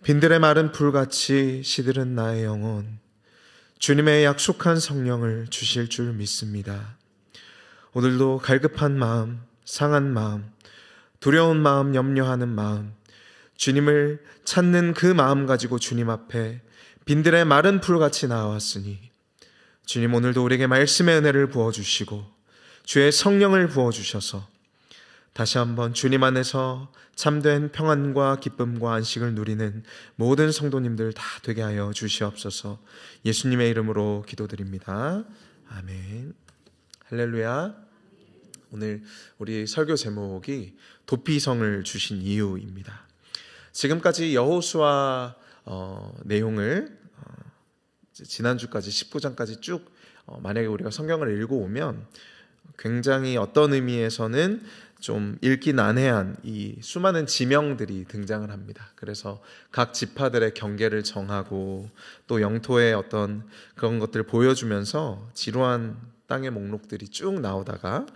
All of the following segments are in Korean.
빈들의 마른 풀같이 시들은 나의 영혼, 주님의 약속한 성령을 주실 줄 믿습니다. 오늘도 갈급한 마음, 상한 마음, 두려운 마음, 염려하는 마음, 주님을 찾는 그 마음 가지고 주님 앞에 빈들의 마른 풀같이 나왔으니 주님, 오늘도 우리에게 말씀의 은혜를 부어주시고 주의 성령을 부어주셔서 다시 한번 주님 안에서 참된 평안과 기쁨과 안식을 누리는 모든 성도님들 다 되게 하여 주시옵소서. 예수님의 이름으로 기도드립니다. 아멘. 할렐루야. 오늘 우리 설교 제목이 도피성을 주신 이유입니다. 지금까지 여호수아 내용을 지난주까지 19장까지 쭉 만약에 우리가 성경을 읽어오면 굉장히 어떤 의미에서는 좀 읽기 난해한 이 수많은 지명들이 등장을 합니다. 그래서 각 지파들의 경계를 정하고 또 영토의 어떤 그런 것들을 보여주면서 지루한 땅의 목록들이 쭉 나오다가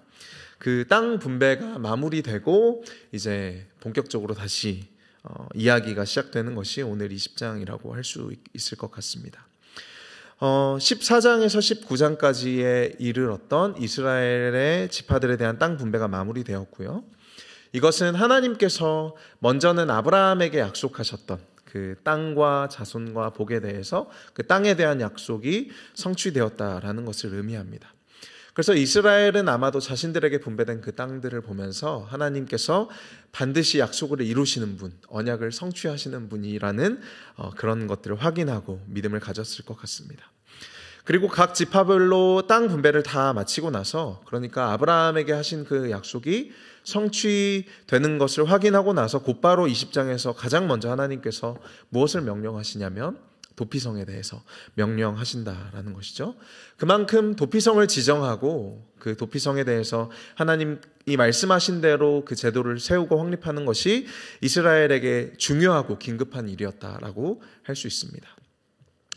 그 땅 분배가 마무리되고 이제 본격적으로 다시 이야기가 시작되는 것이 오늘 20장이라고 할 수 있을 것 같습니다. 14장에서 19장까지에 이르렀던 이스라엘의 지파들에 대한 땅 분배가 마무리되었고요. 이것은 하나님께서 먼저는 아브라함에게 약속하셨던 그 땅과 자손과 복에 대해서 그 땅에 대한 약속이 성취되었다라는 것을 의미합니다. 그래서 이스라엘은 아마도 자신들에게 분배된 그 땅들을 보면서 하나님께서 반드시 약속을 이루시는 분, 언약을 성취하시는 분이라는 그런 것들을 확인하고 믿음을 가졌을 것 같습니다. 그리고 각 지파별로 땅 분배를 다 마치고 나서, 그러니까 아브라함에게 하신 그 약속이 성취되는 것을 확인하고 나서 곧바로 20장에서 가장 먼저 하나님께서 무엇을 명령하시냐면 도피성에 대해서 명령하신다라는 것이죠. 그만큼 도피성을 지정하고 그 도피성에 대해서 하나님이 말씀하신 대로 그 제도를 세우고 확립하는 것이 이스라엘에게 중요하고 긴급한 일이었다라고 할 수 있습니다.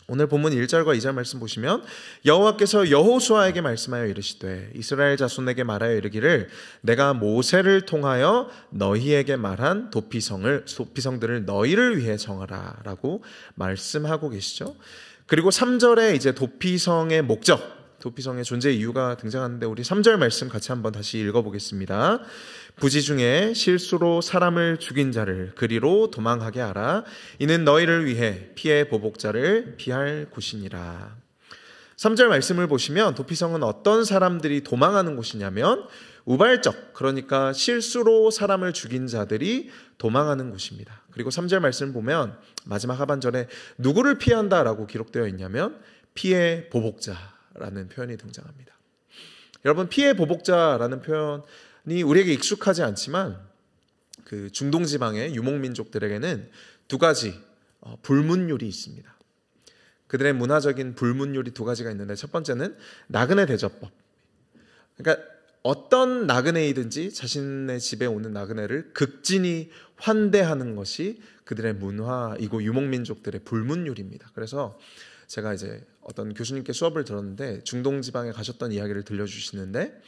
오늘 본문 1절과 2절 말씀 보시면 여호와께서 여호수아에게 말씀하여 이르시되 이스라엘 자손에게 말하여 이르기를 내가 모세를 통하여 너희에게 말한 도피성들을 너희를 위해 정하라 라고 말씀하고 계시죠. 그리고 3절에 이제 도피성의 목적, 도피성의 존재 이유가 등장하는데 우리 3절 말씀 같이 한번 다시 읽어보겠습니다. 부지 중에 실수로 사람을 죽인 자를 그리로 도망하게 하라. 이는 너희를 위해 피의 보복자를 피할 곳이니라. 3절 말씀을 보시면 도피성은 어떤 사람들이 도망하는 곳이냐면 우발적, 그러니까 실수로 사람을 죽인 자들이 도망하는 곳입니다. 그리고 3절 말씀을 보면 마지막 하반절에 누구를 피한다라고 기록되어 있냐면 피의 보복자라는 표현이 등장합니다. 여러분, 피의 보복자라는 표현이 우리에게 익숙하지 않지만 그 중동 지방의 유목민족들에게는 두 가지 불문율이 있습니다. 그들의 문화적인 불문율이 두 가지가 있는데 첫 번째는 나그네 대접법. 그러니까 어떤 나그네이든지 자신의 집에 오는 나그네를 극진히 환대하는 것이 그들의 문화이고 유목민족들의 불문율입니다. 그래서 제가 이제 어떤 교수님께 수업을 들었는데 중동 지방에 가셨던 이야기를 들려주시는데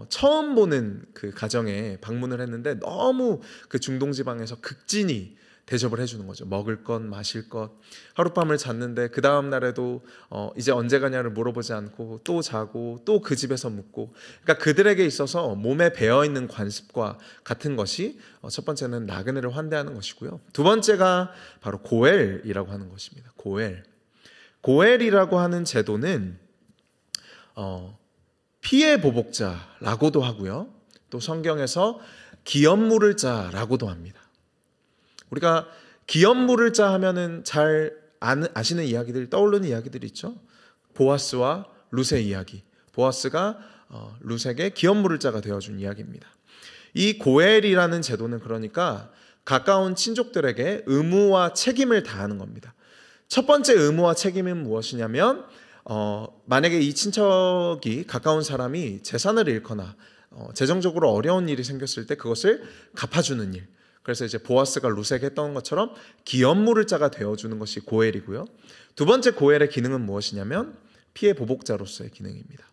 처음 보는 그 가정에 방문을 했는데 너무 그 중동 지방에서 극진히 대접을 해주는 거죠. 먹을 것, 마실 것. 하룻밤을 잤는데 그 다음 날에도 이제 언제 가냐를 물어보지 않고 또 자고 또 그 집에서 묵고. 그러니까 그들에게 있어서 몸에 배어있는 관습과 같은 것이 첫 번째는 나그네를 환대하는 것이고요. 두 번째가 바로 고엘이라고 하는 것입니다. 고엘이라고 하는 제도는 피의 보복자라고도 하고요. 또 성경에서 기업 물을 자라고도 합니다. 우리가 기업 물을 자 하면은 잘 아시는 이야기들, 떠오르는 이야기들이 있죠. 보아스와 룻의 이야기. 보아스가 룻에게 기업 물을 자가 되어준 이야기입니다. 이 고엘이라는 제도는 그러니까 가까운 친족들에게 의무와 책임을 다하는 겁니다. 첫 번째 의무와 책임은 무엇이냐면 만약에 이 친척이 가까운 사람이 재산을 잃거나 재정적으로 어려운 일이 생겼을 때 그것을 갚아주는 일. 그래서 이제 보아스가 룻에게 했던 것처럼 기업 물을 자가 되어주는 것이 고엘이고요. 두 번째 고엘의 기능은 무엇이냐면 피해 보복자로서의 기능입니다.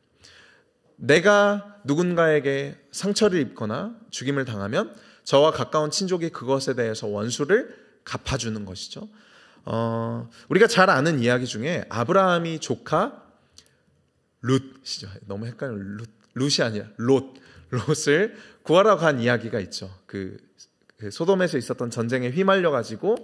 내가 누군가에게 상처를 입거나 죽임을 당하면 저와 가까운 친족이 그것에 대해서 원수를 갚아주는 것이죠. 우리가 잘 아는 이야기 중에 아브라함이 조카 룻이죠. 너무 헷갈리는 룻이 아니라 롯을 구하러 간 이야기가 있죠. 그 소돔에서 있었던 전쟁에 휘말려 가지고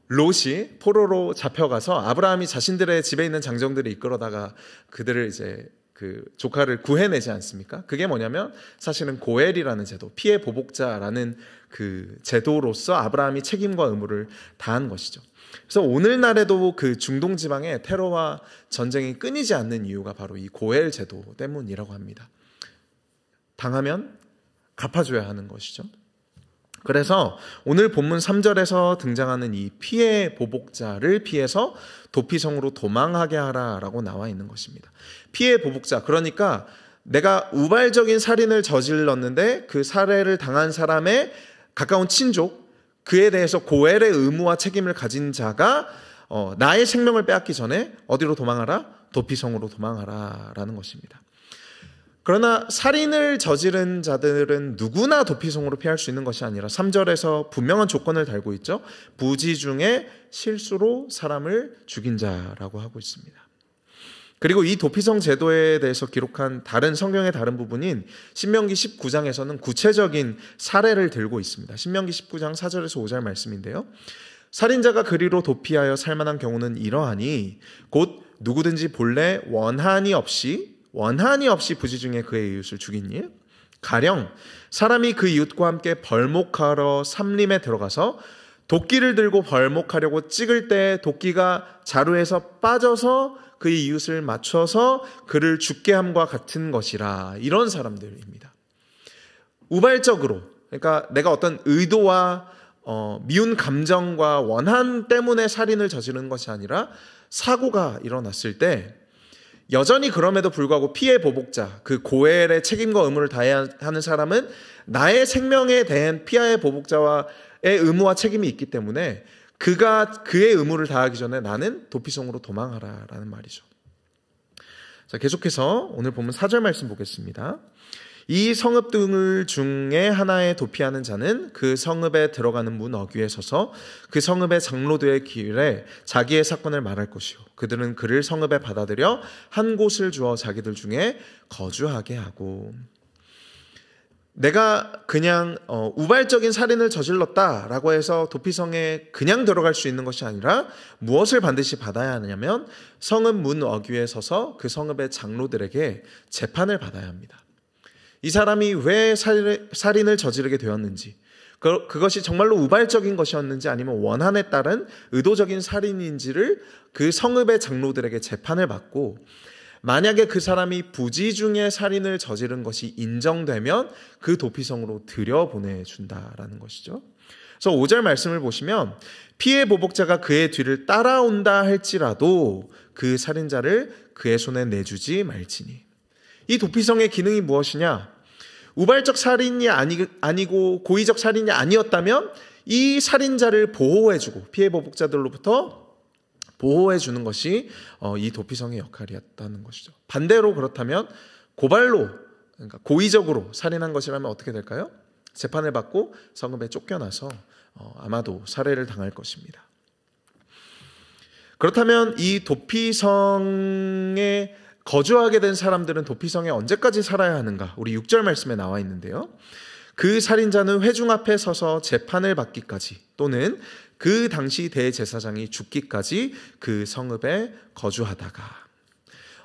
롯이 포로로 잡혀가서 아브라함이 자신들의 집에 있는 장정들을 이끌어다가 그들을 이제 그 조카를 구해내지 않습니까? 그게 뭐냐면 사실은 고엘이라는 제도, 피해 보복자라는 그 제도로서 아브라함이 책임과 의무를 다한 것이죠. 그래서 오늘날에도 그 중동 지방에 테러와 전쟁이 끊이지 않는 이유가 바로 이 고엘 제도 때문이라고 합니다. 당하면 갚아줘야 하는 것이죠. 그래서 오늘 본문 3절에서 등장하는 이 피해 보복자를 피해서 도피성으로 도망하게 하라라고 나와 있는 것입니다. 피해 보복자, 그러니까 내가 우발적인 살인을 저질렀는데 그 살해를 당한 사람의 가까운 친족, 그에 대해서 고엘의 의무와 책임을 가진 자가 나의 생명을 빼앗기 전에 어디로 도망하라? 도피성으로 도망하라 라는 것입니다. 그러나 살인을 저지른 자들은 누구나 도피성으로 피할 수 있는 것이 아니라 3절에서 분명한 조건을 달고 있죠. 부지 중에 실수로 사람을 죽인 자라고 하고 있습니다. 그리고 이 도피성 제도에 대해서 기록한 다른 성경의 다른 부분인 신명기 19장에서는 구체적인 사례를 들고 있습니다. 신명기 19장 4절에서 5절 말씀인데요. 살인자가 그리로 도피하여 살만한 경우는 이러하니 곧 누구든지 본래 원한이 없이 부지 중에 그의 이웃을 죽인 일, 가령 사람이 그 이웃과 함께 벌목하러 삼림에 들어가서 도끼를 들고 벌목하려고 찍을 때 도끼가 자루에서 빠져서 그의 이웃을 맞춰서 그를 죽게 함과 같은 것이라. 이런 사람들입니다. 우발적으로, 그러니까 내가 어떤 의도와 미운 감정과 원한 때문에 살인을 저지르는 것이 아니라 사고가 일어났을 때 여전히 그럼에도 불구하고 피해 보복자, 그 고엘의 책임과 의무를 다해야 하는 사람은 나의 생명에 대한 피해 보복자와의 의무와 책임이 있기 때문에 그가 그의 의무를 다하기 전에 나는 도피성으로 도망하라라는 말이죠. 자, 계속해서 오늘 보면 4절 말씀 보겠습니다. 이 성읍 들 중에 하나에 도피하는 자는 그 성읍에 들어가는 문 어귀에 서서 그 성읍의 장로들의 길에 자기의 사건을 말할 것이요 그들은 그를 성읍에 받아들여 한 곳을 주어 자기들 중에 거주하게 하고. 내가 그냥 우발적인 살인을 저질렀다라고 해서 도피성에 그냥 들어갈 수 있는 것이 아니라 무엇을 반드시 받아야 하냐면 성읍 문 어귀에 서서 그 성읍의 장로들에게 재판을 받아야 합니다. 이 사람이 왜 살인을 저지르게 되었는지, 그것이 정말로 우발적인 것이었는지 아니면 원한에 따른 의도적인 살인인지를 그 성읍의 장로들에게 재판을 받고, 만약에 그 사람이 부지 중에 살인을 저지른 것이 인정되면 그 도피성으로 들여보내준다라는 것이죠. 그래서 5절 말씀을 보시면 피해 보복자가 그의 뒤를 따라온다 할지라도 그 살인자를 그의 손에 내주지 말지니. 이 도피성의 기능이 무엇이냐? 우발적 살인이 아니고 고의적 살인이 아니었다면 이 살인자를 보호해주고 피해 보복자들로부터 보호해주는 것이 이 도피성의 역할이었다는 것이죠. 반대로 그렇다면 고발로, 그러니까 고의적으로 살인한 것이라면 어떻게 될까요? 재판을 받고 성읍에 쫓겨나서 아마도 살해를 당할 것입니다. 그렇다면 이 도피성에 거주하게 된 사람들은 도피성에 언제까지 살아야 하는가? 우리 6절 말씀에 나와 있는데요. 그 살인자는 회중 앞에 서서 재판을 받기까지 또는 그 당시 대제사장이 죽기까지 그 성읍에 거주하다가.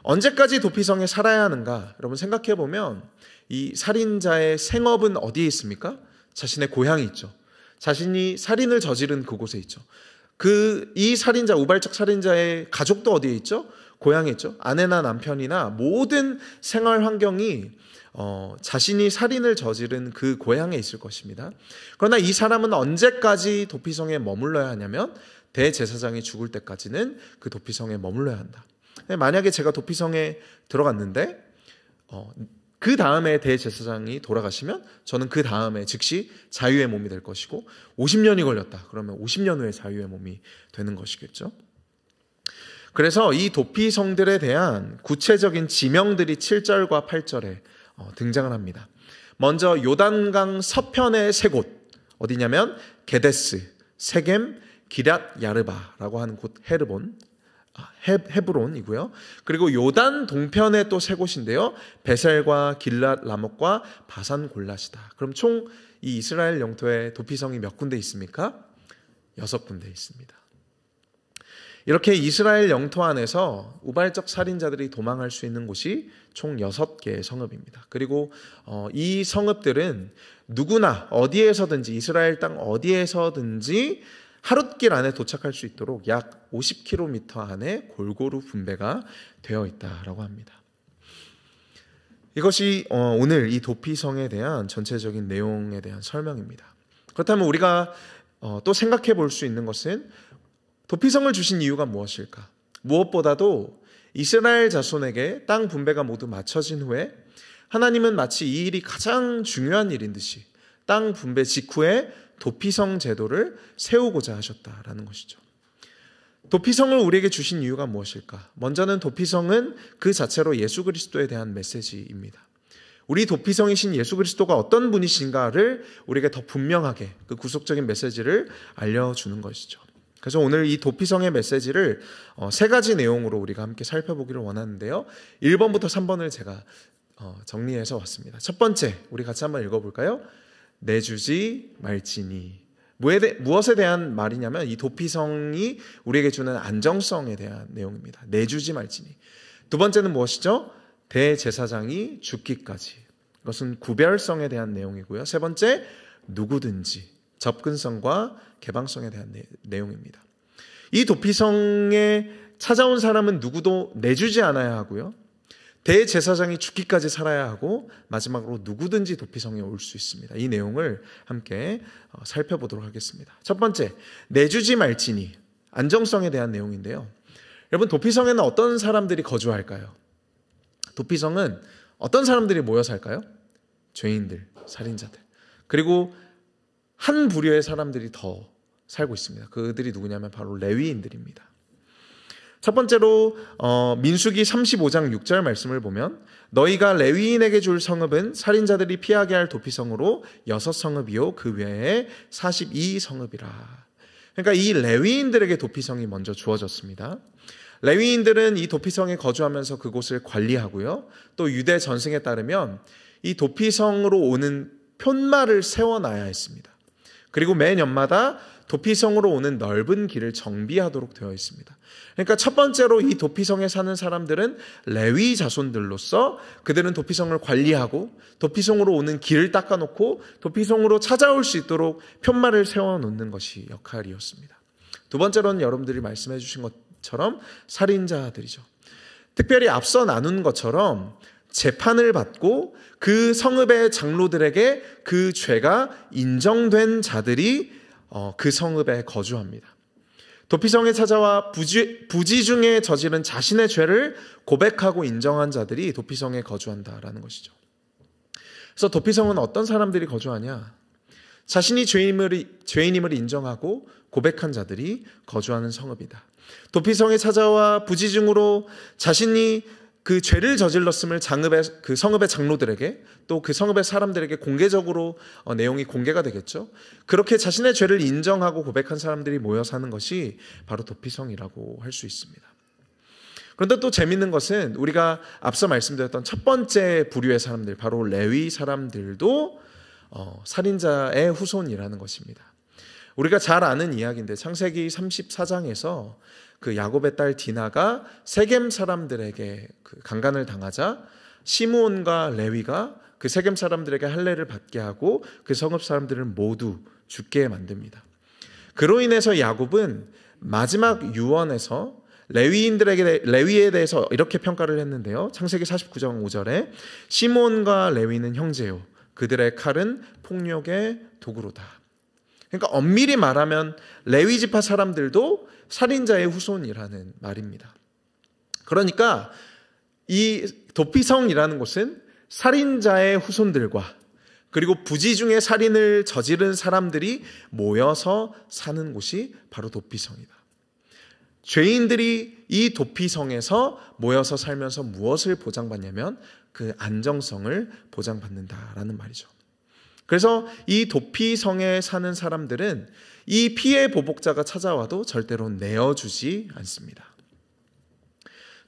언제까지 도피성에 살아야 하는가? 여러분 생각해 보면 이 살인자의 생업은 어디에 있습니까? 자신의 고향이 있죠. 자신이 살인을 저지른 그곳에 있죠. 이 살인자, 우발적 살인자의 가족도 어디에 있죠? 고향에 있죠. 아내나 남편이나 모든 생활 환경이 자신이 살인을 저지른 그 고향에 있을 것입니다. 그러나 이 사람은 언제까지 도피성에 머물러야 하냐면 대제사장이 죽을 때까지는 그 도피성에 머물러야 한다. 만약에 제가 도피성에 들어갔는데 그 다음에 대제사장이 돌아가시면 저는 그 다음에 즉시 자유의 몸이 될 것이고 50년이 걸렸다. 그러면 50년 후에 자유의 몸이 되는 것이겠죠. 그래서 이 도피성들에 대한 구체적인 지명들이 7절과 8절에 등장을 합니다. 먼저 요단강 서편의 세 곳, 어디냐면 게데스, 세겜, 기럇 야르바라고 하는 곳 헤브론이고요. 그리고 요단 동편에 또 세 곳인데요. 베셀과 길랏 라못과 바산 골랏이다. 그럼 총 이 이스라엘 영토에 도피성이 몇 군데 있습니까? 6군데 있습니다. 이렇게 이스라엘 영토 안에서 우발적 살인자들이 도망할 수 있는 곳이 총 6개의 성읍입니다. 그리고 이 성읍들은 누구나 어디에서든지 이스라엘 땅 어디에서든지 하룻길 안에 도착할 수 있도록 약 50km 안에 골고루 분배가 되어 있다라고 합니다. 이것이 오늘 이 도피성에 대한 전체적인 내용에 대한 설명입니다. 그렇다면 우리가 또 생각해 볼 수 있는 것은 도피성을 주신 이유가 무엇일까? 무엇보다도 이스라엘 자손에게 땅 분배가 모두 마쳐진 후에 하나님은 마치 이 일이 가장 중요한 일인 듯이 땅 분배 직후에 도피성 제도를 세우고자 하셨다라는 것이죠. 도피성을 우리에게 주신 이유가 무엇일까? 먼저는 도피성은 그 자체로 예수 그리스도에 대한 메시지입니다. 우리 도피성이신 예수 그리스도가 어떤 분이신가를 우리에게 더 분명하게 그 구속적인 메시지를 알려주는 것이죠. 그래서 오늘 이 도피성의 메시지를 3가지 내용으로 우리가 함께 살펴보기를 원하는데요. 1번부터 3번을 제가 정리해서 왔습니다. 첫 번째, 우리 같이 한번 읽어볼까요? 내주지 말지니. 무엇에 대한 말이냐면 이 도피성이 우리에게 주는 안정성에 대한 내용입니다. 내주지 말지니. 두 번째는 무엇이죠? 대제사장이 죽기까지. 이것은 구별성에 대한 내용이고요. 세 번째, 누구든지. 접근성과 개방성에 대한 내용입니다. 이 도피성에 찾아온 사람은 누구도 내주지 않아야 하고요. 대제사장이 죽기까지 살아야 하고 마지막으로 누구든지 도피성에 올 수 있습니다. 이 내용을 함께 살펴보도록 하겠습니다. 첫 번째, 내주지 말지니. 안정성에 대한 내용인데요. 여러분, 도피성에는 어떤 사람들이 거주할까요? 도피성은 어떤 사람들이 모여 살까요? 죄인들, 살인자들. 그리고 한 부류의 사람들이 더 살고 있습니다. 그들이 누구냐면 바로 레위인들입니다. 첫 번째로 민수기 35장 6절 말씀을 보면 너희가 레위인에게 줄 성읍은 살인자들이 피하게 할 도피성으로 6성읍이요 그 외에 42성읍이라. 그러니까 이 레위인들에게 도피성이 먼저 주어졌습니다. 레위인들은 이 도피성에 거주하면서 그곳을 관리하고요. 또 유대 전승에 따르면 이 도피성으로 오는 푯말을 세워놔야 했습니다. 그리고 매년마다 도피성으로 오는 넓은 길을 정비하도록 되어 있습니다. 그러니까 첫 번째로 이 도피성에 사는 사람들은 레위 자손들로서 그들은 도피성을 관리하고 도피성으로 오는 길을 닦아놓고 도피성으로 찾아올 수 있도록 푯말을 세워놓는 것이 역할이었습니다. 두 번째로는 여러분들이 말씀해 주신 것처럼 살인자들이죠. 특별히 앞서 나눈 것처럼 재판을 받고 그 성읍의 장로들에게 그 죄가 인정된 자들이 그 성읍에 거주합니다. 도피성에 찾아와 부지 중에 저지른 자신의 죄를 고백하고 인정한 자들이 도피성에 거주한다라는 것이죠. 그래서 도피성은 어떤 사람들이 거주하냐? 자신이 죄인임을 인정하고 고백한 자들이 거주하는 성읍이다. 도피성에 찾아와 부지 중으로 자신이 그 죄를 저질렀음을 그 성읍의 장로들에게 또 그 성읍의 사람들에게 공개적으로 내용이 공개가 되겠죠. 그렇게 자신의 죄를 인정하고 고백한 사람들이 모여 사는 것이 바로 도피성이라고 할 수 있습니다. 그런데 또 재밌는 것은 우리가 앞서 말씀드렸던 첫 번째 부류의 사람들, 바로 레위 사람들도 살인자의 후손이라는 것입니다. 우리가 잘 아는 이야기인데 창세기 34장에서 그 야곱의 딸 디나가 세겜 사람들에게 그 강간을 당하자 시므온과 레위가 그 세겜 사람들에게 할례를 받게 하고 그 성읍 사람들을 모두 죽게 만듭니다. 그로 인해서 야곱은 마지막 유언에서 레위에 대해서 이렇게 평가를 했는데요. 창세기 49장 5절에 시므온과 레위는 형제요 그들의 칼은 폭력의 도구로다. 그러니까 엄밀히 말하면 레위 지파 사람들도 살인자의 후손이라는 말입니다. 그러니까 이 도피성이라는 곳은 살인자의 후손들과 그리고 부지 중에 살인을 저지른 사람들이 모여서 사는 곳이 바로 도피성이다. 죄인들이 이 도피성에서 모여서 살면서 무엇을 보장받냐면 그 안정성을 보장받는다라는 말이죠. 그래서 이 도피성에 사는 사람들은 이 피해 보복자가 찾아와도 절대로 내어주지 않습니다.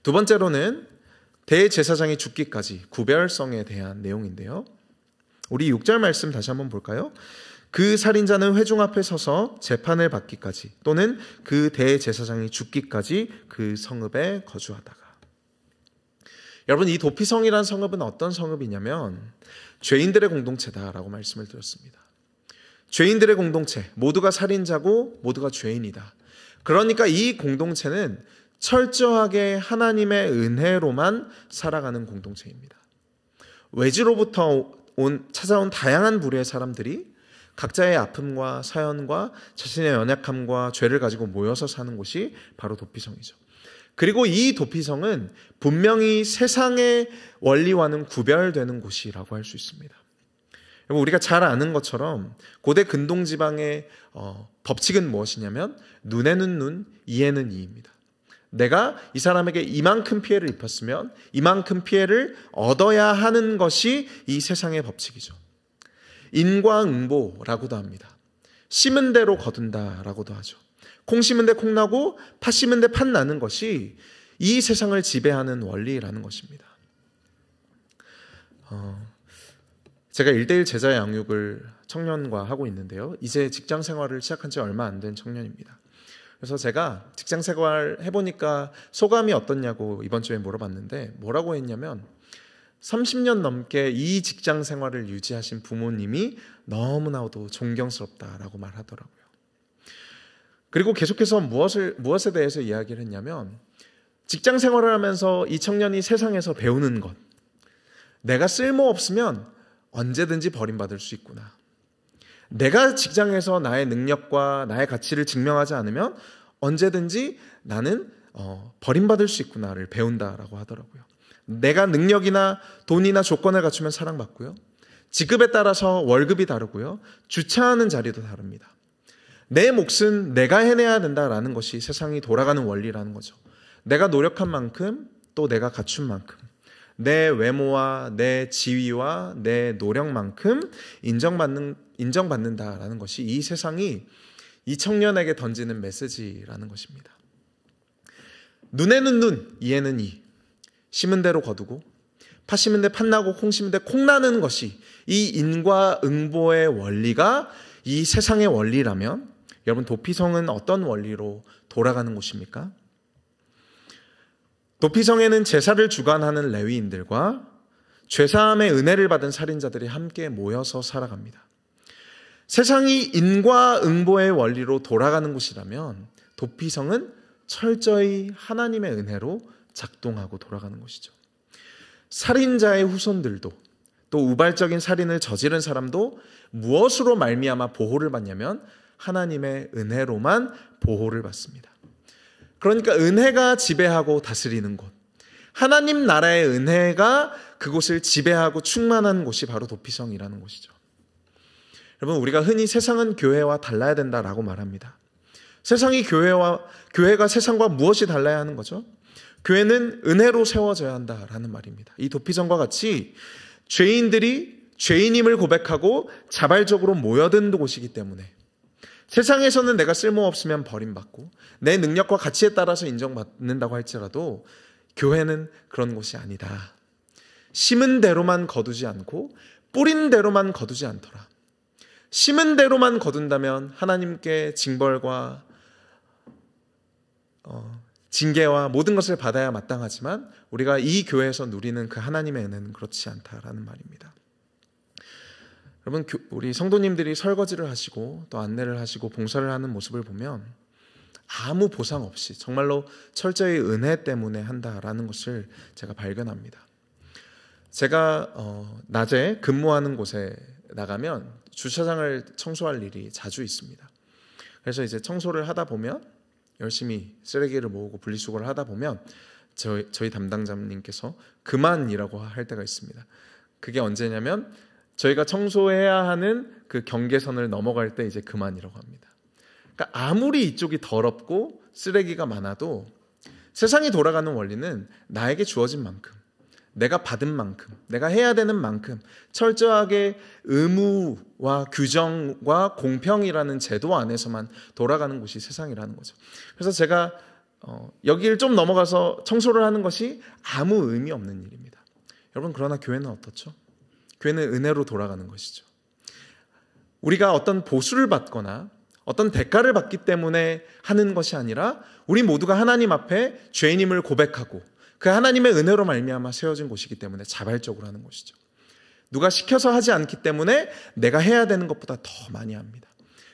두 번째로는 대제사장이 죽기까지 구별성에 대한 내용인데요. 우리 6절 말씀 다시 한번 볼까요? 그 살인자는 회중 앞에 서서 재판을 받기까지 또는 그 대제사장이 죽기까지 그 성읍에 거주하다가. 여러분, 이 도피성이라는 성읍은 어떤 성읍이냐면 죄인들의 공동체다라고 말씀을 드렸습니다. 죄인들의 공동체, 모두가 살인자고 모두가 죄인이다. 그러니까 이 공동체는 철저하게 하나님의 은혜로만 살아가는 공동체입니다. 외지로부터 찾아온 다양한 부류의 사람들이 각자의 아픔과 사연과 자신의 연약함과 죄를 가지고 모여서 사는 곳이 바로 도피성이죠. 그리고 이 도피성은 분명히 세상의 원리와는 구별되는 곳이라고 할 수 있습니다. 우리가 잘 아는 것처럼 고대 근동지방의 법칙은 무엇이냐면 눈에는 눈, 이에는 이입니다. 내가 이 사람에게 이만큼 피해를 입혔으면 이만큼 피해를 얻어야 하는 것이 이 세상의 법칙이죠. 인과응보라고도 합니다. 심은 대로 거둔다라고도 하죠. 콩 심은 데 콩 나고 팥 심은 데 팥 나는 것이 이 세상을 지배하는 원리라는 것입니다. 제가 1:1 제자 양육을 청년과 하고 있는데요. 이제 직장 생활을 시작한 지 얼마 안 된 청년입니다. 그래서 제가 직장 생활 해보니까 소감이 어떻냐고 이번 주에 물어봤는데 뭐라고 했냐면 30년 넘게 이 직장 생활을 유지하신 부모님이 너무나도 존경스럽다라고 말하더라고요. 그리고 계속해서 무엇에 대해서 이야기를 했냐면 직장 생활을 하면서 이 청년이 세상에서 배우는 것, 내가 쓸모없으면 언제든지 버림받을 수 있구나. 내가 직장에서 나의 능력과 나의 가치를 증명하지 않으면 언제든지 나는 버림받을 수 있구나를 배운다라고 하더라고요. 내가 능력이나 돈이나 조건을 갖추면 사랑받고요. 직급에 따라서 월급이 다르고요. 주차하는 자리도 다릅니다. 내 몫은 내가 해내야 된다라는 것이 세상이 돌아가는 원리라는 거죠. 내가 노력한 만큼 또 내가 갖춘 만큼 내 외모와 내 지위와 내 노력만큼 인정받는다라는 것이 이 세상이 이 청년에게 던지는 메시지라는 것입니다. 눈에는 눈, 이에는 이. 심은 대로 거두고 팥 심은 데 팥 나고 콩 심은 데 콩 나는 것이 이 인과응보의 원리가 이 세상의 원리라면 여러분 도피성은 어떤 원리로 돌아가는 곳입니까? 도피성에는 제사를 주관하는 레위인들과 죄사함의 은혜를 받은 살인자들이 함께 모여서 살아갑니다. 세상이 인과응보의 원리로 돌아가는 곳이라면 도피성은 철저히 하나님의 은혜로 작동하고 돌아가는 것이죠. 살인자의 후손들도 또 우발적인 살인을 저지른 사람도 무엇으로 말미암아 보호를 받냐면 하나님의 은혜로만 보호를 받습니다. 그러니까 은혜가 지배하고 다스리는 곳, 하나님 나라의 은혜가 그곳을 지배하고 충만한 곳이 바로 도피성이라는 곳이죠. 여러분, 우리가 흔히 세상은 교회와 달라야 된다라고 말합니다. 교회가 세상과 무엇이 달라야 하는 거죠? 교회는 은혜로 세워져야 한다라는 말입니다. 이 도피성과 같이 죄인들이 죄인임을 고백하고 자발적으로 모여든 곳이기 때문에 세상에서는 내가 쓸모없으면 버림받고 내 능력과 가치에 따라서 인정받는다고 할지라도 교회는 그런 곳이 아니다. 심은 대로만 거두지 않고 뿌린 대로만 거두지 않더라. 심은 대로만 거둔다면 하나님께 징벌과 징계와 모든 것을 받아야 마땅하지만 우리가 이 교회에서 누리는 그 하나님의 은혜는 그렇지 않다라는 말입니다. 여러분, 우리 성도님들이 설거지를 하시고 또 안내를 하시고 봉사를 하는 모습을 보면 아무 보상 없이 정말로 철저히 은혜 때문에 한다라는 것을 제가 발견합니다. 제가 낮에 근무하는 곳에 나가면 주차장을 청소할 일이 자주 있습니다. 그래서 이제 청소를 하다 보면 열심히 쓰레기를 모으고 분리수거를 하다 보면 저희 담당자님께서 그만이라고 할 때가 있습니다. 그게 언제냐면 저희가 청소해야 하는 그 경계선을 넘어갈 때 이제 그만이라고 합니다. 그러니까 아무리 이쪽이 더럽고 쓰레기가 많아도 세상이 돌아가는 원리는 나에게 주어진 만큼 내가 받은 만큼, 내가 해야 되는 만큼 철저하게 의무와 규정과 공평이라는 제도 안에서만 돌아가는 곳이 세상이라는 거죠. 그래서 제가 여기를 좀 넘어가서 청소를 하는 것이 아무 의미 없는 일입니다. 여러분, 그러나 교회는 어떻죠? 교회는 은혜로 돌아가는 것이죠. 우리가 어떤 보수를 받거나 어떤 대가를 받기 때문에 하는 것이 아니라 우리 모두가 하나님 앞에 죄인임을 고백하고 그 하나님의 은혜로 말미암아 세워진 곳이기 때문에 자발적으로 하는 것이죠. 누가 시켜서 하지 않기 때문에 내가 해야 되는 것보다 더 많이 합니다.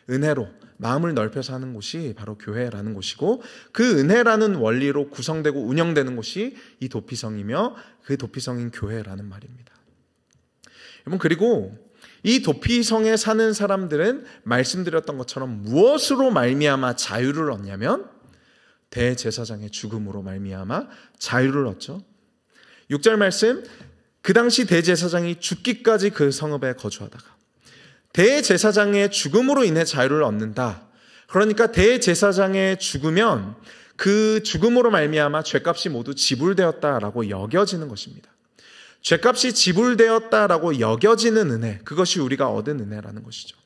은혜로 마음을 넓혀서 하는 곳이 바로 교회라는 곳이고, 그 은혜라는 원리로 구성되고 운영되는 곳이 이 도피성이며 그 도피성인 교회라는 말입니다. 여러분, 그리고 이 도피성에 사는 사람들은 말씀드렸던 것처럼 무엇으로 말미암아 자유를 얻냐면 대제사장의 죽음으로 말미암아 자유를 얻죠. 6절 말씀, 그 당시 대제사장이 죽기까지 그 성읍에 거주하다가 대제사장의 죽음으로 인해 자유를 얻는다. 그러니까 대제사장의 죽으면 그 죽음으로 말미암아 죄값이 모두 지불되었다라고 여겨지는 것입니다. 죄값이 지불되었다라고 여겨지는 은혜, 그것이 우리가 얻은 은혜라는 것이죠.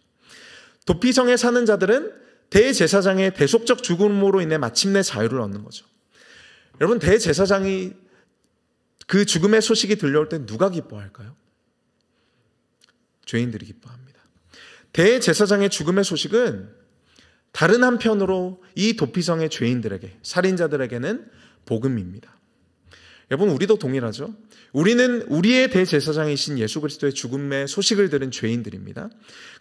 도피성에 사는 자들은 대제사장의 대속적 죽음으로 인해 마침내 자유를 얻는 거죠. 여러분, 대제사장이 그 죽음의 소식이 들려올 때 누가 기뻐할까요? 죄인들이 기뻐합니다. 대제사장의 죽음의 소식은 다른 한편으로 이 도피성의 죄인들에게, 살인자들에게는 복음입니다. 여러분, 우리도 동일하죠? 우리는 우리의 대제사장이신 예수 그리스도의 죽음의 소식을 들은 죄인들입니다.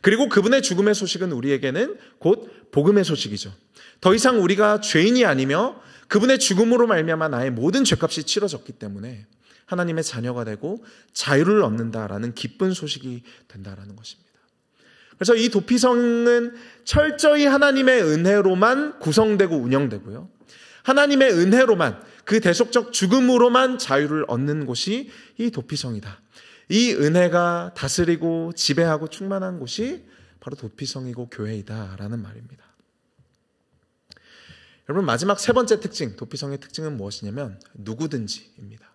그리고 그분의 죽음의 소식은 우리에게는 곧 복음의 소식이죠. 더 이상 우리가 죄인이 아니며 그분의 죽음으로 말미암아 나의 모든 죄값이 치러졌기 때문에 하나님의 자녀가 되고 자유를 얻는다라는 기쁜 소식이 된다라는 것입니다. 그래서 이 도피성은 철저히 하나님의 은혜로만 구성되고 운영되고요, 하나님의 은혜로만, 그 대속적 죽음으로만 자유를 얻는 곳이 이 도피성이다. 이 은혜가 다스리고 지배하고 충만한 곳이 바로 도피성이고 교회이다라는 말입니다. 여러분, 마지막 세 번째 특징, 도피성의 특징은 무엇이냐면 누구든지입니다.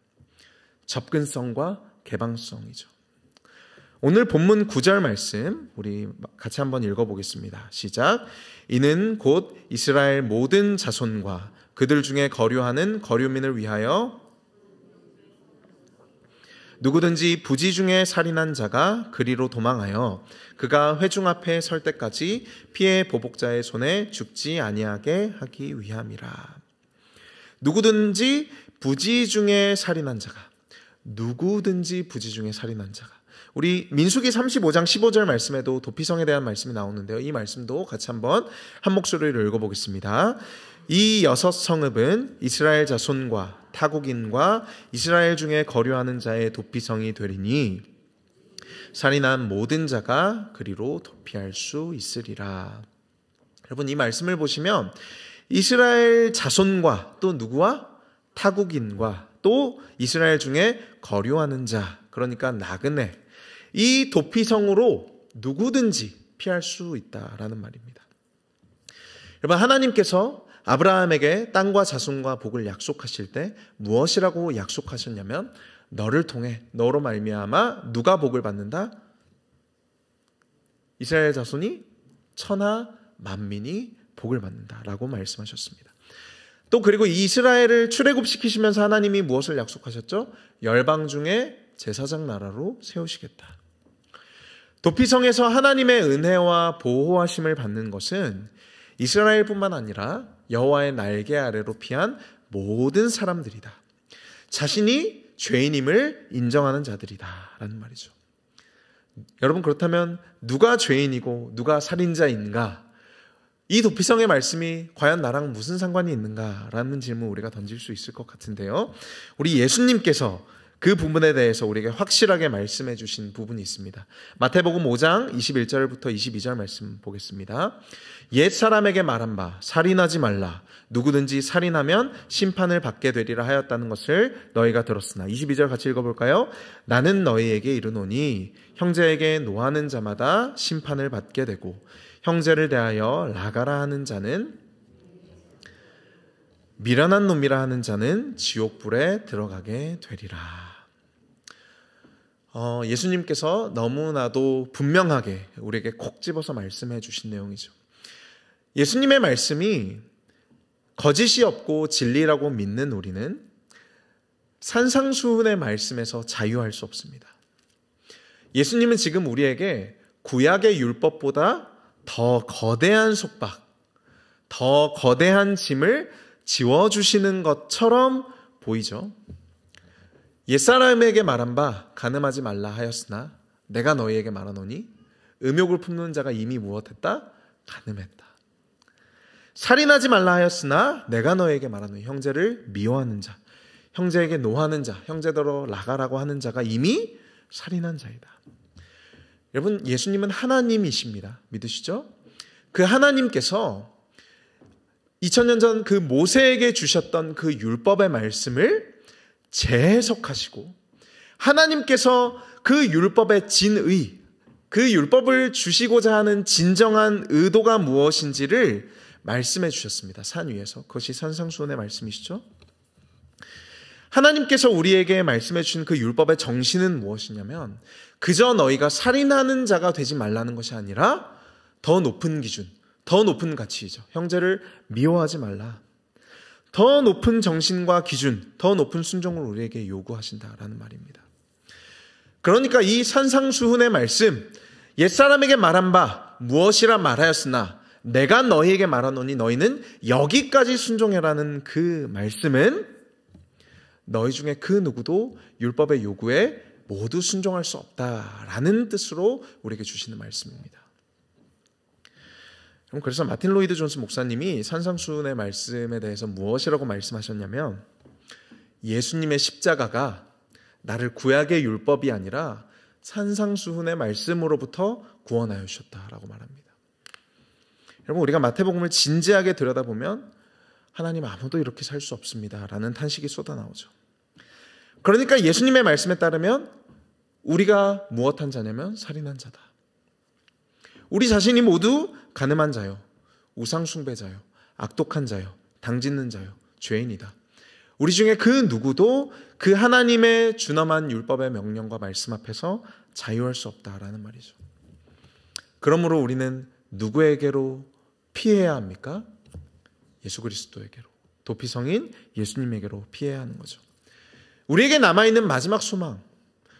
접근성과 개방성이죠. 오늘 본문 9절 말씀 우리 같이 한번 읽어보겠습니다. 시작. 이는 곧 이스라엘 모든 자손과 그들 중에 거류하는 거류민을 위하여 누구든지 부지 중에 살인한 자가 그리로 도망하여 그가 회중 앞에 설 때까지 피해 보복자의 손에 죽지 아니하게 하기 위함이라. 누구든지 부지 중에 살인한 자가, 누구든지 부지 중에 살인한 자가. 우리 민수기 35장 15절 말씀에도 도피성에 대한 말씀이 나오는데요, 이 말씀도 같이 한번 한 목소리로 읽어보겠습니다. 이 6 성읍은 이스라엘 자손과 타국인과 이스라엘 중에 거류하는 자의 도피성이 되리니 살인한 모든 자가 그리로 도피할 수 있으리라. 여러분, 이 말씀을 보시면 이스라엘 자손과 또 누구와? 타국인과 또 이스라엘 중에 거류하는 자, 그러니까 나그네, 이 도피성으로 누구든지 피할 수 있다라는 말입니다. 여러분, 하나님께서 아브라함에게 땅과 자손과 복을 약속하실 때 무엇이라고 약속하셨냐면 너를 통해, 너로 말미암아 누가 복을 받는다? 이스라엘 자손이 천하 만민이 복을 받는다라고 말씀하셨습니다. 또 그리고 이스라엘을 출애굽시키시면서 하나님이 무엇을 약속하셨죠? 열방 중에 제사장 나라로 세우시겠다. 도피성에서 하나님의 은혜와 보호하심을 받는 것은 이스라엘뿐만 아니라 여호와의 날개 아래로 피한 모든 사람들이다. 자신이 죄인임을 인정하는 자들이다라는 말이죠. 여러분, 그렇다면 누가 죄인이고 누가 살인자인가? 이 도피성의 말씀이 과연 나랑 무슨 상관이 있는가라는 질문 우리가 던질 수 있을 것 같은데요, 우리 예수님께서 그 부분에 대해서 우리에게 확실하게 말씀해 주신 부분이 있습니다. 마태복음 5장 21절부터 22절 말씀 보겠습니다. 옛사람에게 말한 바 살인하지 말라. 누구든지 살인하면 심판을 받게 되리라 하였다는 것을 너희가 들었으나. 22절 같이 읽어볼까요? 나는 너희에게 이르노니 형제에게 노하는 자마다 심판을 받게 되고 형제를 대하여 나가라 하는 자는, 미련한 놈이라 하는 자는 지옥불에 들어가게 되리라. 예수님께서 너무나도 분명하게 우리에게 콕 집어서 말씀해 주신 내용이죠. 예수님의 말씀이 거짓이 없고 진리라고 믿는 우리는 산상수훈의 말씀에서 자유할 수 없습니다. 예수님은 지금 우리에게 구약의 율법보다 더 거대한 속박, 더 거대한 짐을 지워주시는 것처럼 보이죠. 옛사람에게 말한 바 간음하지 말라 하였으나 내가 너희에게 말하노니 음욕을 품는 자가 이미 무엇했다? 간음했다. 살인하지 말라 하였으나 내가 너희에게 말하노니 형제를 미워하는 자, 형제에게 노하는 자, 형제더러 나가라고 하는 자가 이미 살인한 자이다. 여러분, 예수님은 하나님이십니다. 믿으시죠? 그 하나님께서 2000년 전 그 모세에게 주셨던 그 율법의 말씀을 재해석하시고 하나님께서 그 율법의 진의, 그 율법을 주시고자 하는 진정한 의도가 무엇인지를 말씀해 주셨습니다. 산 위에서. 그것이 산상수훈의 말씀이시죠. 하나님께서 우리에게 말씀해 주신 그 율법의 정신은 무엇이냐면 그저 너희가 살인하는 자가 되지 말라는 것이 아니라 더 높은 기준, 더 높은 가치이죠. 형제를 미워하지 말라. 더 높은 정신과 기준, 더 높은 순종을 우리에게 요구하신다라는 말입니다. 그러니까 이 산상수훈의 말씀, 옛사람에게 말한 바 무엇이라 말하였으나 내가 너희에게 말하노니 너희는 여기까지 순종해라는 그 말씀은 너희 중에 그 누구도 율법의 요구에 모두 순종할 수 없다라는 뜻으로 우리에게 주시는 말씀입니다. 그래서 마틴 로이드 존스 목사님이 산상수훈의 말씀에 대해서 무엇이라고 말씀하셨냐면 예수님의 십자가가 나를 구약의 율법이 아니라 산상수훈의 말씀으로부터 구원하여 주셨다라고 말합니다. 여러분, 우리가 마태복음을 진지하게 들여다보면 하나님 아무도 이렇게 살 수 없습니다라는 탄식이 쏟아나오죠. 그러니까 예수님의 말씀에 따르면 우리가 무엇한 자냐면 살인한 자다. 우리 자신이 모두 간음한 자요, 우상숭배자요, 악독한 자요, 당짓는 자요, 죄인이다. 우리 중에 그 누구도 그 하나님의 준엄한 율법의 명령과 말씀 앞에서 자유할 수 없다라는 말이죠. 그러므로 우리는 누구에게로 피해야 합니까? 예수 그리스도에게로, 도피성인 예수님에게로 피해야 하는 거죠. 우리에게 남아있는 마지막 소망,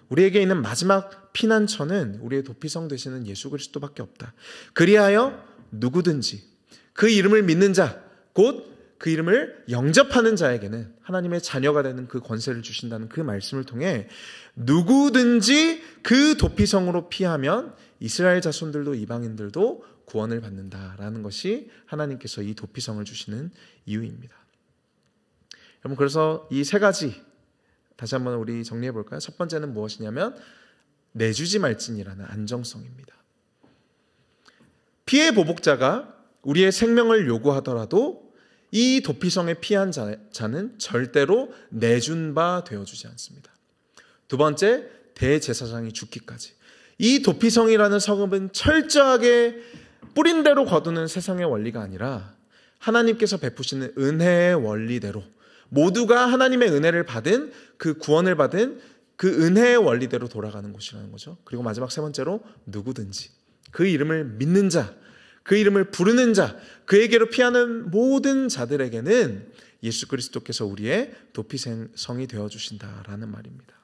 우리에게 있는 마지막 피난처는 우리의 도피성 되시는 예수 그리스도밖에 없다. 그리하여 누구든지 그 이름을 믿는 자, 곧 그 이름을 영접하는 자에게는 하나님의 자녀가 되는 그 권세를 주신다는 그 말씀을 통해 누구든지 그 도피성으로 피하면 이스라엘 자손들도 이방인들도 구원을 받는다라는 것이 하나님께서 이 도피성을 주시는 이유입니다. 여러분, 그래서 이 세 가지 다시 한번 우리 정리해 볼까요? 첫 번째는 무엇이냐면 내주지 말지니라는 안정성입니다. 피해 보복자가 우리의 생명을 요구하더라도 이 도피성에 피한 자는 절대로 내준 바 되어주지 않습니다. 두 번째, 대제사장이 죽기까지. 이 도피성이라는 성읍은 철저하게 뿌린 대로 거두는 세상의 원리가 아니라 하나님께서 베푸시는 은혜의 원리대로 모두가 하나님의 은혜를 받은 그 구원을 받은 그 은혜의 원리대로 돌아가는 곳이라는 거죠. 그리고 마지막 세 번째로 누구든지 그 이름을 믿는 자, 그 이름을 부르는 자, 그에게로 피하는 모든 자들에게는 예수 그리스도께서 우리의 도피성이 되어주신다라는 말입니다.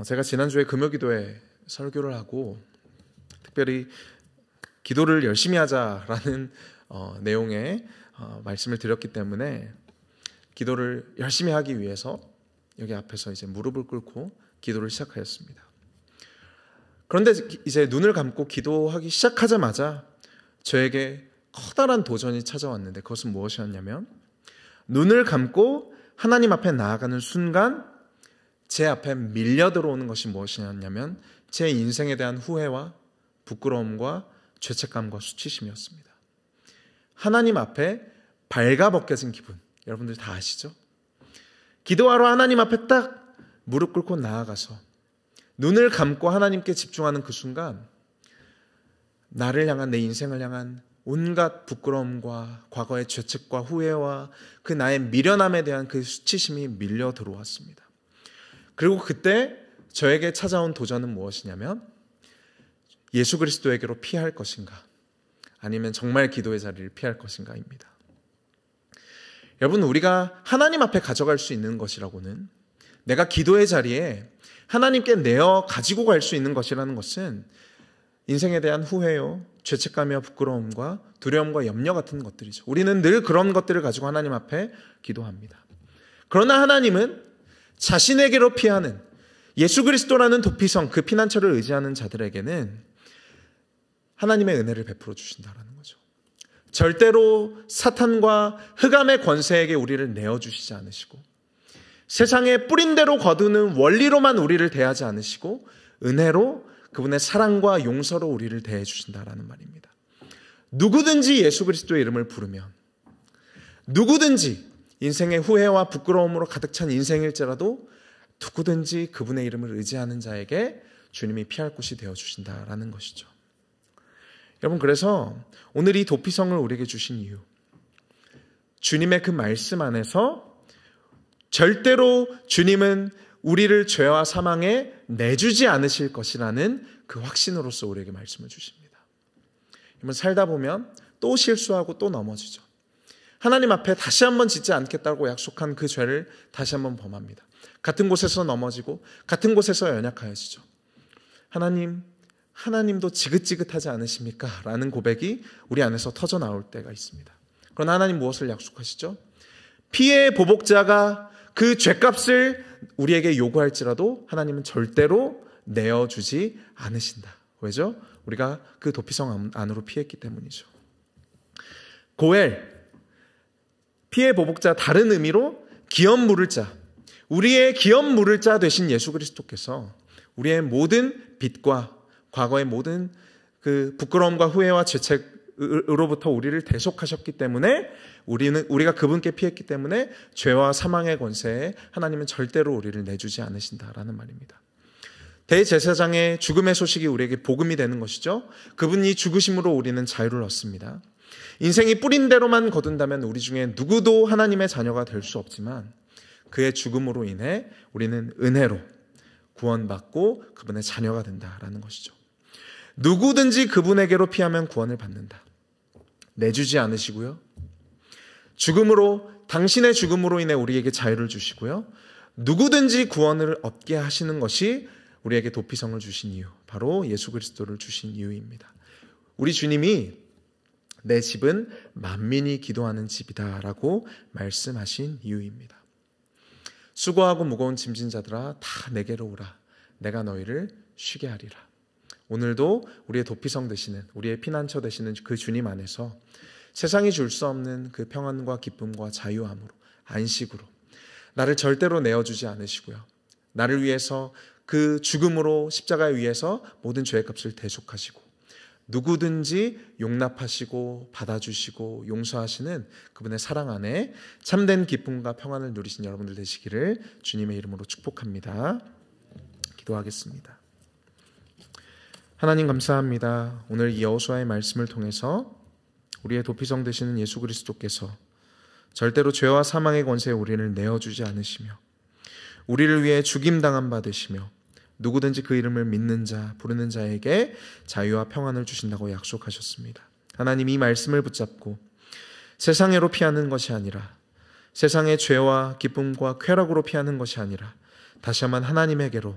제가 지난주에 금요기도에 설교를 하고 특별히 기도를 열심히 하자라는 내용의 말씀을 드렸기 때문에 기도를 열심히 하기 위해서 여기 앞에서 이제 무릎을 꿇고 기도를 시작하였습니다. 그런데 이제 눈을 감고 기도하기 시작하자마자 저에게 커다란 도전이 찾아왔는데 그것은 무엇이었냐면 눈을 감고 하나님 앞에 나아가는 순간 제 앞에 밀려 들어오는 것이 무엇이었냐면 제 인생에 대한 후회와 부끄러움과 죄책감과 수치심이었습니다. 하나님 앞에 발가벗겨진 기분, 여러분들 다 아시죠? 기도하러 하나님 앞에 딱 무릎 꿇고 나아가서 눈을 감고 하나님께 집중하는 그 순간 나를 향한, 내 인생을 향한 온갖 부끄러움과 과거의 죄책과 후회와 그 나의 미련함에 대한 그 수치심이 밀려 들어왔습니다. 그리고 그때 저에게 찾아온 도전은 무엇이냐면 예수 그리스도에게로 피할 것인가 아니면 정말 기도의 자리를 피할 것인가입니다. 여러분, 우리가 하나님 앞에 가져갈 수 있는 것이라고는 내가 기도의 자리에 하나님께 내어 가지고 갈 수 있는 것이라는 것은 인생에 대한 후회요, 죄책감이와 부끄러움과 두려움과 염려 같은 것들이죠. 우리는 늘 그런 것들을 가지고 하나님 앞에 기도합니다. 그러나 하나님은 자신에게로 피하는 예수 그리스도라는 도피성, 그 피난처를 의지하는 자들에게는 하나님의 은혜를 베풀어 주신다라는 거죠. 절대로 사탄과 흑암의 권세에게 우리를 내어주시지 않으시고 세상에 뿌린 대로 거두는 원리로만 우리를 대하지 않으시고 은혜로 그분의 사랑과 용서로 우리를 대해 주신다라는 말입니다. 누구든지 예수 그리스도의 이름을 부르면 누구든지 인생의 후회와 부끄러움으로 가득 찬 인생일지라도 누구든지 그분의 이름을 의지하는 자에게 주님이 피할 곳이 되어 주신다라는 것이죠. 여러분, 그래서 오늘 이 도피성을 우리에게 주신 이유, 주님의 그 말씀 안에서 절대로 주님은 우리를 죄와 사망에 내주지 않으실 것이라는 그 확신으로서 우리에게 말씀을 주십니다. 여러분, 살다 보면 또 실수하고 또 넘어지죠. 하나님 앞에 다시 한번 짓지 않겠다고 약속한 그 죄를 다시 한번 범합니다. 같은 곳에서 넘어지고 같은 곳에서 연약하여지죠. 하나님도 지긋지긋하지 않으십니까? 라는 고백이 우리 안에서 터져 나올 때가 있습니다. 그러나 하나님 무엇을 약속하시죠? 피의 보복자가 그 죄값을 우리에게 요구할지라도 하나님은 절대로 내어주지 않으신다. 왜죠? 우리가 그 도피성 안으로 피했기 때문이죠. 고엘, 피의 보복자, 다른 의미로 기업 물을 자, 우리의 기업 물을 자 되신 예수 그리스도께서 우리의 모든 빚과 과거의 모든 그 부끄러움과 후회와 죄책으로부터 우리를 대속하셨기 때문에 우리가 그분께 피했기 때문에 죄와 사망의 권세에 하나님은 절대로 우리를 내주지 않으신다라는 말입니다. 대제사장의 죽음의 소식이 우리에게 복음이 되는 것이죠. 그분이 죽으심으로 우리는 자유를 얻습니다. 인생이 뿌린 대로만 거둔다면 우리 중에 누구도 하나님의 자녀가 될 수 없지만 그의 죽음으로 인해 우리는 은혜로 구원받고 그분의 자녀가 된다라는 것이죠. 누구든지 그분에게로 피하면 구원을 받는다. 내주지 않으시고요. 당신의 죽음으로 인해 우리에게 자유를 주시고요. 누구든지 구원을 얻게 하시는 것이 우리에게 도피성을 주신 이유, 바로 예수 그리스도를 주신 이유입니다. 우리 주님이 내 집은 만민이 기도하는 집이다라고 말씀하신 이유입니다. 수고하고 무거운 짐진 자들아 다 내게로 오라. 내가 너희를 쉬게 하리라. 오늘도 우리의 도피성 되시는, 우리의 피난처 되시는 그 주님 안에서 세상이 줄 수 없는 그 평안과 기쁨과 자유함으로, 안식으로 나를 절대로 내어주지 않으시고요. 나를 위해서 그 죽음으로 십자가에 위해서 모든 죄의 값을 대속하시고 누구든지 용납하시고 받아주시고 용서하시는 그분의 사랑 안에 참된 기쁨과 평안을 누리신 여러분들 되시기를 주님의 이름으로 축복합니다. 기도하겠습니다. 하나님 감사합니다. 오늘 이 여호수아의 말씀을 통해서 우리의 도피성 되시는 예수 그리스도께서 절대로 죄와 사망의 권세에 우리를 내어주지 않으시며 우리를 위해 죽임당한 바 되시며 누구든지 그 이름을 믿는 자, 부르는 자에게 자유와 평안을 주신다고 약속하셨습니다. 하나님, 이 말씀을 붙잡고 세상으로 피하는 것이 아니라, 세상의 죄와 기쁨과 쾌락으로 피하는 것이 아니라 다시 한번 하나님에게로,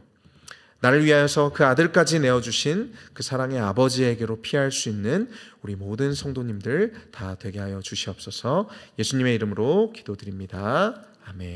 나를 위하여서 그 아들까지 내어주신 그 사랑의 아버지에게로 피할 수 있는 우리 모든 성도님들 다 되게 하여 주시옵소서. 예수님의 이름으로 기도드립니다. 아멘.